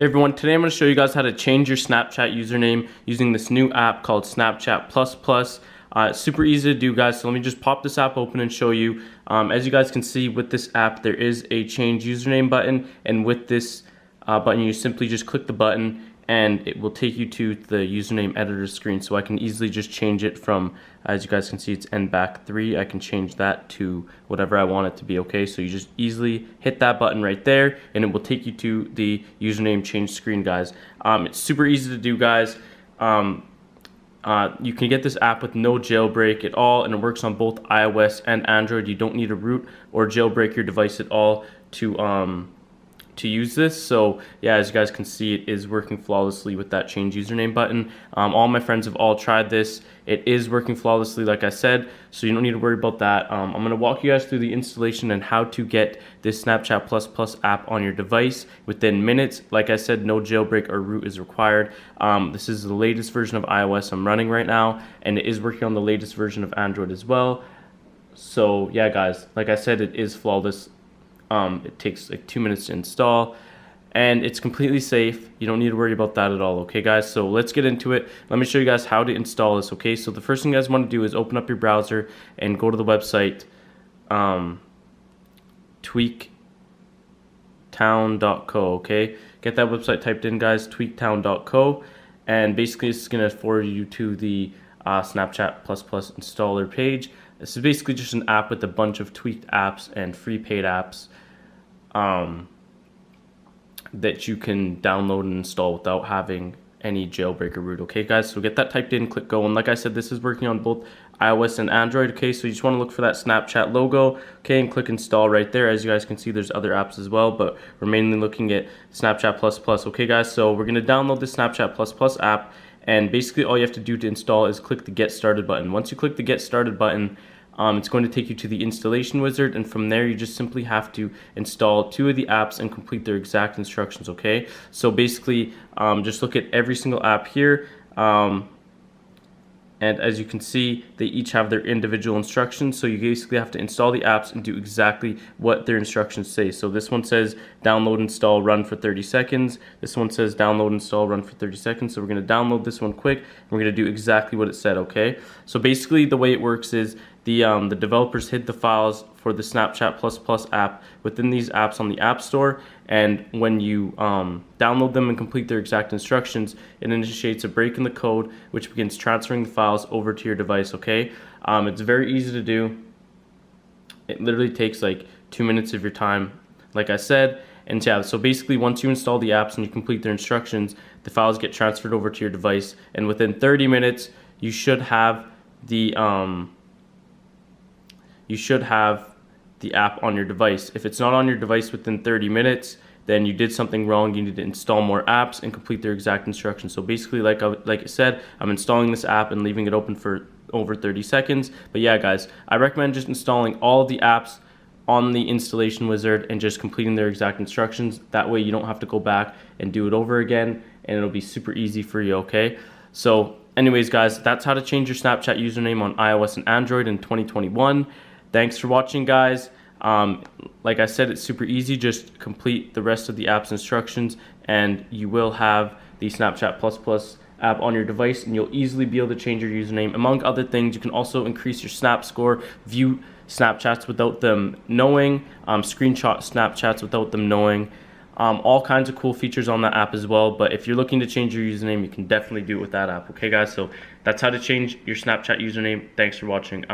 Hey everyone, today I'm going to show you guys how to change your Snapchat username using this new app called Snapchat Plus Plus. It's super easy to do, guys, so let me just pop this app open and show you. As you guys can see with this app, there is a change username button, and with this button you simply just click the button and it will take you to the username editor screen. So I can easily just change it from, as you guys can see, it's nback3. I can change that to whatever I want it to be, okay? So you just easily hit that button right there and it will take you to the username change screen, guys. It's super easy to do, guys. You can get this app with no jailbreak at all, and it works on both iOS and Android. You don't need to root or jailbreak your device at all to use this. So yeah, as you guys can see, it is working flawlessly with that change username button. All my friends have all tried this. It is working flawlessly, like I said, so you don't need to worry about that. I'm going to walk you guys through the installation and how to get this Snapchat Plus Plus app on your device within minutes. Like I said, no jailbreak or root is required. This is the latest version of iOS I'm running right now, and it is working on the latest version of Android as well. So yeah, guys, like I said, it is flawless. It takes like 2 minutes to install, and it's completely safe. You don't need to worry about that at all, okay, guys? So let's get into it. Let me show you guys how to install this, okay? So the first thing you guys want to do is open up your browser and go to the website tweaktown.co, okay? Get that website typed in, guys, tweaktown.co, and basically it's going to forward you to the Snapchat Plus Plus installer page. This is basically just an app with a bunch of tweaked apps and free paid apps that you can download and install without having any jailbreak or root, okay, guys? So get that typed in, click go, and like I said, this is working on both iOS and Android, okay? So you just want to look for that Snapchat logo, okay, and click install right there. As you guys can see, there's other apps as well, but we're mainly looking at Snapchat Plus Plus, okay, guys? So we're going to download the Snapchat Plus Plus app, and basically all you have to do to install is click the Get Started button. Once you click the Get Started button, it's going to take you to the installation wizard, and from there you just simply have to install 2 of the apps and complete their exact instructions, okay? So basically just look at every single app here, and as you can see, they each have their individual instructions. So you basically have to install the apps and do exactly what their instructions say. So this one says download, install, run for 30 seconds. This one says download, install, run for 30 seconds. So we're going to download this one quick, and we're going to do exactly what it said, okay? So basically the way it works is the developers hid the files for the Snapchat Plus Plus app within these apps on the App Store, and when you download them and complete their exact instructions, it initiates a break in the code which begins transferring the files over to your device, okay? It's very easy to do. It literally takes like 2 minutes of your time, like I said. And yeah, so basically once you install the apps and you complete their instructions, the files get transferred over to your device, and within 30 minutes you should have the app on your device. If it's not on your device within 30 minutes, then you did something wrong. You need to install more apps and complete their exact instructions. So basically, like I said, I'm installing this app and leaving it open for over 30 seconds. But yeah, guys, I recommend just installing all of the apps on the installation wizard and just completing their exact instructions. That way you don't have to go back and do it over again, and it'll be super easy for you, okay? So anyways, guys, that's how to change your Snapchat username on iOS and Android in 2021. Thanks for watching, guys. Like I said, it's super easy. Just complete the rest of the app's instructions and you will have the Snapchat Plus Plus app on your device, and you'll easily be able to change your username. Among other things, you can also increase your Snap score, view Snapchats without them knowing, screenshot Snapchats without them knowing. All kinds of cool features on that app as well. But if you're looking to change your username, you can definitely do it with that app, okay, guys? So that's how to change your Snapchat username. Thanks for watching.